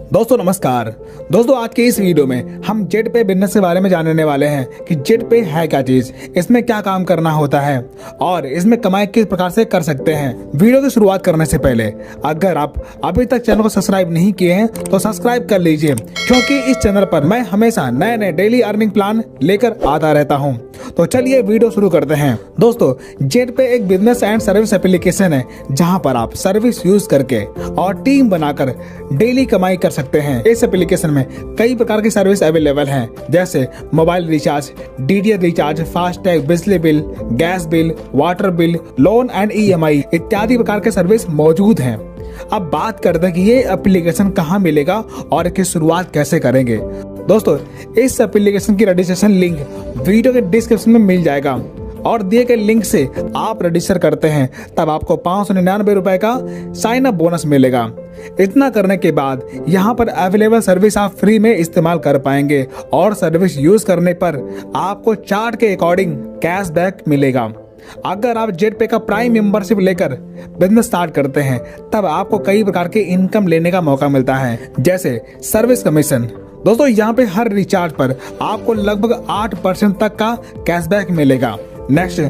दोस्तों नमस्कार। दोस्तों आज के इस वीडियो में हम जेट पे बिजनेस के बारे में जानने वाले हैं कि जेट पे है क्या चीज, इसमें क्या काम करना होता है और इसमें कमाई किस प्रकार से कर सकते हैं। वीडियो की शुरुआत करने से पहले अगर आप अभी तक चैनल को सब्सक्राइब नहीं किए हैं तो सब्सक्राइब कर लीजिए, क्योंकि इस चैनल पर मैं हमेशा नए नए डेली अर्निंग प्लान लेकर आता रहता हूँ। तो चलिए वीडियो शुरू करते हैं। दोस्तों जेट पे एक बिजनेस एंड सर्विस एप्लीकेशन है जहाँ पर आप सर्विस यूज करके और टीम बनाकर डेली कमाई कर सकते हैं। इस एप्लीकेशन में कई प्रकार की सर्विस अवेलेबल हैं, जैसे mobile recharge, DTH recharge, FASTag, बिजली bill, gas bill, water bill, loan and EMI इत्यादि प्रकार के सर्विस मौजूद हैं। अब बात करते हैं कि ये एप्लीकेशन कहाँ मिलेगा और इसकी शुरुआत कैसे करेंगे। दोस्तों इस एप्लीकेशन की रजिस्ट्रेशन लिंक वीडियो के डिस्क्रिप्शन में मिल जाएगा और दिए गए लिंक से आप रजिस्टर करते हैं तब आपको 599 रुपए का साइन अप बोनस मिलेगा। इतना करने के बाद यहाँ पर अवेलेबल सर्विस आप फ्री में इस्तेमाल कर पाएंगे और सर्विस यूज करने पर आपको चार्ट के अकॉर्डिंग कैशबैक मिलेगा। अगर आप जेट पे का प्राइम मेंबरशिप लेकर बिजनेस स्टार्ट करते हैं तब आपको कई प्रकार के इनकम लेने का मौका मिलता है, जैसे सर्विस कमीशन। दोस्तों यहाँ पे हर रिचार्ज पर आपको लगभग 8% तक का कैशबैक मिलेगा। Next,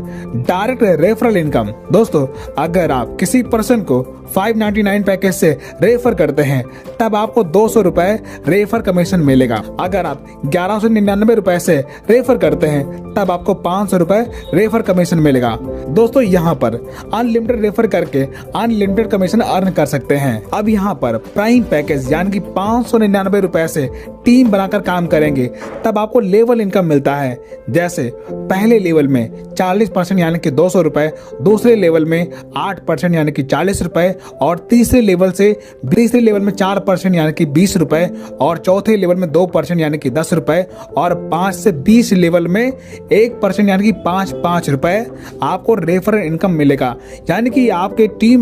direct referral income. दोस्तों अगर आप किसी पर्सन को 599 पैकेज से रेफर करते हैं तब आपको 200 रुपए रेफर कमीशन मिलेगा। अगर आप 1199 रुपए से रेफर करते हैं तब आपको 500 रुपए रेफर कमीशन मिलेगा। दोस्तों यहाँ पर अनलिमिटेड रेफर करके अनलिमिटेड कमीशन अर्न कर सकते हैं। अब यहाँ पर प्राइम पैकेज यानी कि 599 रुपए से टीम बनाकर काम करेंगे तब आपको लेवल इनकम मिलता है, जैसे पहले लेवल में 40% यानी कि 200 रुपए, दूसरे लेवल में 8% यानी कि 40 रुपए और तीसरे लेवल में 4% यानी कि 20 रुपए और चौथे लेवल में 2% यानी कि 10 रुपए और 5 से 20 लेवल में 1% यानी कि 5 रुपए आपको रेफरल इनकम मिलेगा। यानी कि आपके टीम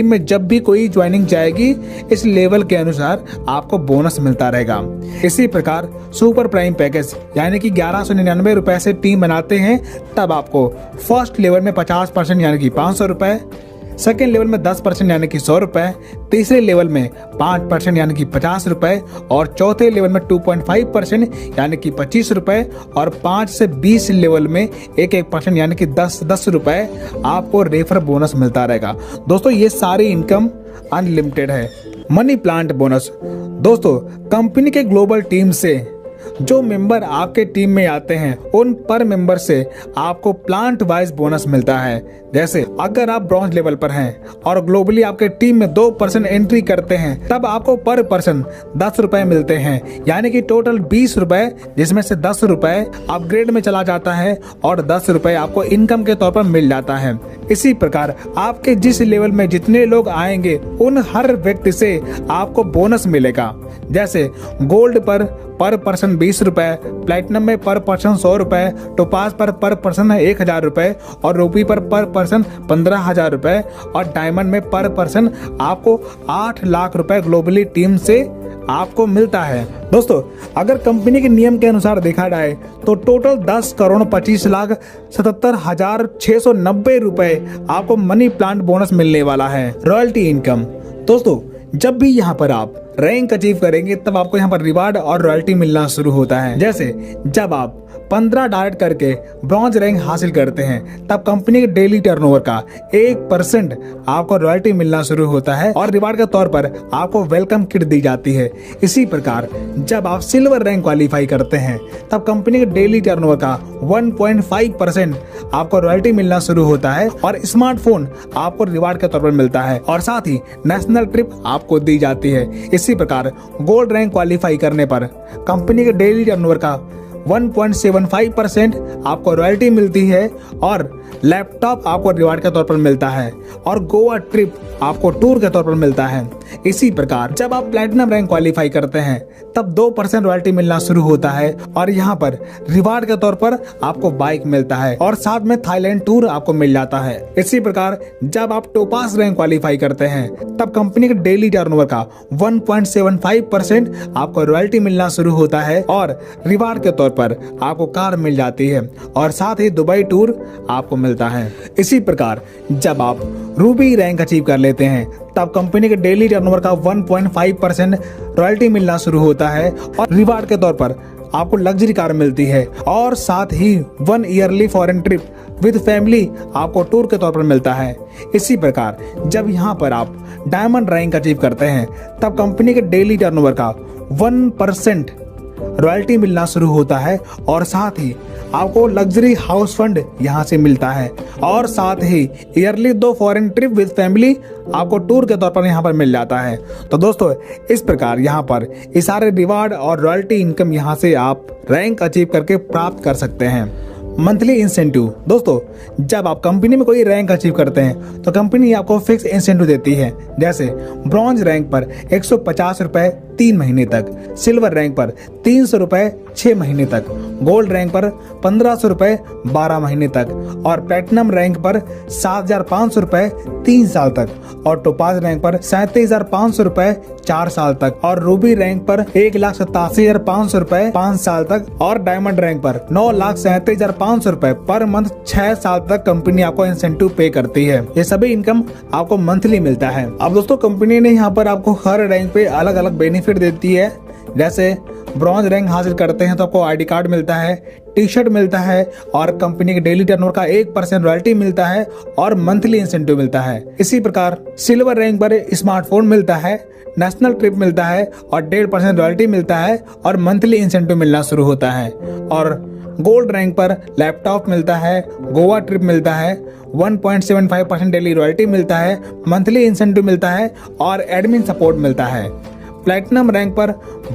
में जब भी कोई ज्वाइनिंग जाएगी इस लेवल के अनुसार आपको बोनस मिलता रहेगा। इसी प्रकार सुपर प्राइम पैकेज यानी कि 1199 रुपए से टीम बनाते हैं तब आपको फर्स्ट लेवल में 50% यानी कि 500 रुपए, सेकेंड लेवल में 10% यानी कि 100 रुपए, तीसरे लेवल में 5% यानी कि 50 रुपए और चौथे लेवल में 2.5% यानी कि 25 रुपए और 5 से 20 लेवल में 1% यानी कि 10 रुपए आपको रेफर बोनस मिलता रहेगा। दोस्तों ये सारी इनकम अनलिमिटेड है। Money plant bonus. दोस्तों कंपनी के ग्लोबल टीम से जो मेंबर आपके टीम में आते हैं उन पर मेंबर से आपको प्लांट वाइज बोनस मिलता है। जैसे अगर आप ब्रॉन्ज लेवल पर हैं और ग्लोबली आपके टीम में 2% एंट्री करते हैं तब आपको पर पर्सन 10 रुपए मिलते हैं, यानी कि टोटल 20 रुपए, जिसमें से 10 रुपए अपग्रेड में चला जाता है और 10 रुपए आपको इनकम के तौर पर मिल जाता है। इसी प्रकार आपके जिस लेवल में जितने लोग आएंगे उन हर व्यक्ति से आपको बोनस मिलेगा। जैसे गोल्ड पर पर्सन 20 रुपए, प्लेटिनम में पर पर्सन 100 रुपए, टोपाज पर पर्सन 1000 रुपए और रूबी पर पर्सन 15,000 रुपए और डायमंड में पर पर्सन आपको 8 लाख रुपए ग्लोबली टीम से आपको मिलता है। दोस्तों अगर कंपनी के नियम के अनुसार देखा जाए तो टोटल 10,25,77,690 रुपए आपको मनी प्लांट बोनस मिलने वाला है। Royalty income. दोस्तों जब भी यहाँ पर आप रैंक अचीव करेंगे तब आपको यहाँ पर रिवार्ड और रॉयल्टी मिलना शुरू होता है। जैसे जब आप 15 डायरेक्ट करके ब्रॉन्ज रैंक हासिल करते हैं तब कंपनी के डेली टर्नओवर का 1% आपको रॉयल्टी मिलना शुरू होता है और रिवार्ड के तौर पर आपको वेलकम किट दी जाती है। इसी प्रकार जब आप सिल्वर रैंक क्वालिफाई करते हैं तब कंपनी के डेली टर्नओवर का 1.5% आपको रॉयल्टी मिलना शुरू होता है और स्मार्टफोन आपको रिवार्ड के तौर पर मिलता है और साथ ही नेशनल ट्रिप आपको दी जाती है। इसी प्रकार गोल्ड रैंक क्वालिफाई करने पर कंपनी के डेली टर्नओवर का 1.75% आपको रॉयल्टी मिलती है और लैपटॉप आपको रिवार्ड के तौर पर मिलता है और गोवा ट्रिप आपको टूर के तौर पर मिलता है। इसी प्रकार जब आप प्लैटिनम रैंक क्वालिफाई करते हैं तब 2% रॉयल्टी मिलना शुरू होता है और यहाँ पर रिवार्ड के तौर पर आपको बाइक मिलता है और साथ में थाईलैंड टूर आपको मिल जाता है। इसी प्रकार जब आप टोपास रैंक क्वालिफाई करते हैं तब कंपनी के डेली टर्नओवर का 1.75% आपको रॉयल्टी मिलना शुरू होता है और रिवार्ड के तौर पर आपको कार मिल जाती है और साथ ही दुबई टूर आपको आपको मिलता है। इसी प्रकार जब आप रूबी रैंक अचीव कर लेते हैं तब कंपनी के डेली टर्नओवर का 1.5% रॉयल्टी मिलना शुरू होता है और रिवार्ड के तौर पर आपको लग्जरी कार मिलती है और साथ ही 1 yearly foreign trip with family आपको टूर के तौर पर मिलता है। इसी प्रकार जब यहाँ पर आप डायमंड रैंक अचीव करते हैं तब कंपनी के डेली टर्नओवर का 1% रॉयल्टी मिलना शुरू होता है और साथ ही आपको लग्जरी हाउस फंड यहाँ से मिलता है और साथ ही yearly 2 foreign trip with family आपको टूर के तौर पर यहाँ पर मिल जाता है। तो दोस्तों इस प्रकार यहाँ पर ये सारे रिवार्ड और रॉयल्टी इनकम यहाँ से आप रैंक अचीव करके प्राप्त कर सकते हैं। मंथली इंसेंटिव, दोस्तों जब आप कंपनी में कोई रैंक अचीव करते हैं तो कंपनी आपको फिक्स इंसेंटिव देती है। जैसे ब्रॉन्ज रैंक पर 150 रुपए 3 महीने तक, सिल्वर रैंक पर 300 रुपए 6 महीने तक, गोल्ड रैंक पर 1500 रुपए 12 महीने तक और प्लेटिनम रैंक पर 7500 रुपए 3 साल तक और टोपाज रैंक पर 37,500 रुपए 4 साल तक और रूबी रैंक पर 1,87,500 रुपए 5 साल तक और डायमंड रैंक पर 9,37,500 रुपए पर मंथ 6 साल तक कंपनी आपको इंसेंटिव पे करती है। ये सभी इनकम आपको मंथली मिलता है। अब दोस्तों कंपनी ने यहाँ पर आपको हर रैंक पे अलग अलग बेनिफिट देती है। जैसे ब्रॉन्ज रैंक हासिल करते हैं तो आपको आईडी कार्ड मिलता है, टी शर्ट मिलता है और कंपनी के डेली टर्नओवर का 1% रॉयल्टी मिलता है और मंथली इंसेंटिव मिलता है। इसी प्रकार सिल्वर रैंक पर स्मार्टफोन मिलता है, नेशनल ट्रिप मिलता है और 1.5% रॉयल्टी मिलता है और मंथली इंसेंटिव मिलना शुरू होता है। और गोल्ड रैंक पर लैपटॉप मिलता है, गोवा ट्रिप मिलता है, 1.75% डेली रॉयल्टी मिलता है, मंथली इंसेंटिव मिलता है और एडमिन सपोर्ट मिलता है। प्लैटिनम रैंक पर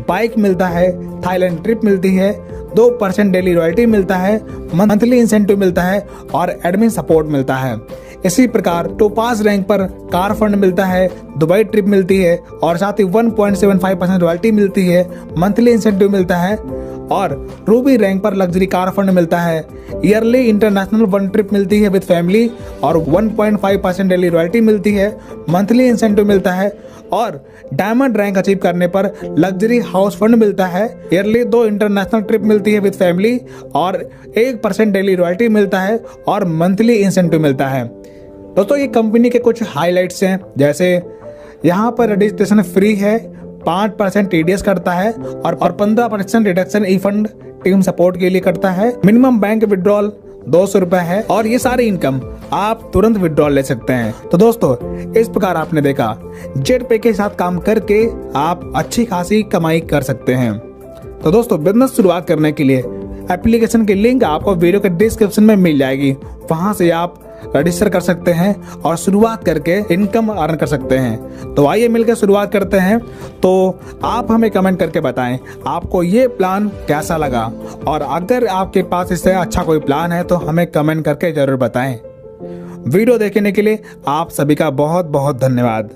बाइक मिलता है, थाईलैंड ट्रिप मिलती है, 2% डेली रॉयल्टी मिलता है, मंथली इंसेंटिव मिलता है और एडमिन सपोर्ट मिलता है। इसी प्रकार टोपाज रैंक पर कार फंड मिलता है, दुबई ट्रिप मिलती है और साथ ही 1.75% रॉयल्टी मिलती है, मंथली इंसेंटिव मिलता है और रूबी रैंक पर लग्जरी कार फंड मिलता है, ईयरली इंटरनेशनल 1 ट्रिप मिलती है विद फैमिली और 1.5% डेली रॉयल्टी मिलती है, मंथली इंसेंटिव मिलता है और डायमंड रैंक अचीव करने पर लग्जरी हाउस फंड मिलता है, ईयरली 2 इंटरनेशनल ट्रिप मिलती है विद फैमिली और 1% डेली रॉयल्टी मिलता है और मंथली इंसेंटिव मिलता है। दोस्तों ये कंपनी के कुछ हाइलाइट्स हैं। जैसे यहाँ पर रजिस्ट्रेशन फ्री है, 5% टीडीएस करता है और 15% रिडक्शन ई फंड टीम सपोर्ट के लिए करता है। मिनिमम बैंक विड्रॉल 200 रुपए है और ये सारी इनकम आप तुरंत विड्रॉल ले सकते हैं। तो दोस्तों इस प्रकार आपने देखा जेट पे के साथ काम करके आप अच्छी खासी कमाई कर सकते हैं। तो दोस्तों बिजनेस शुरुआत करने के लिए एप्लीकेशन की लिंक आपको वीडियो के डिस्क्रिप्शन में मिल जाएगी, वहां से आप रजिस्टर कर सकते हैं और शुरुआत करके इनकम अर्न कर सकते हैं। तो आइए मिलकर शुरुआत करते हैं। तो आप हमें कमेंट करके बताएं आपको ये प्लान कैसा लगा और अगर आपके पास इससे अच्छा कोई प्लान है तो हमें कमेंट करके जरूर बताएं। वीडियो देखने के लिए आप सभी का बहुत बहुत धन्यवाद।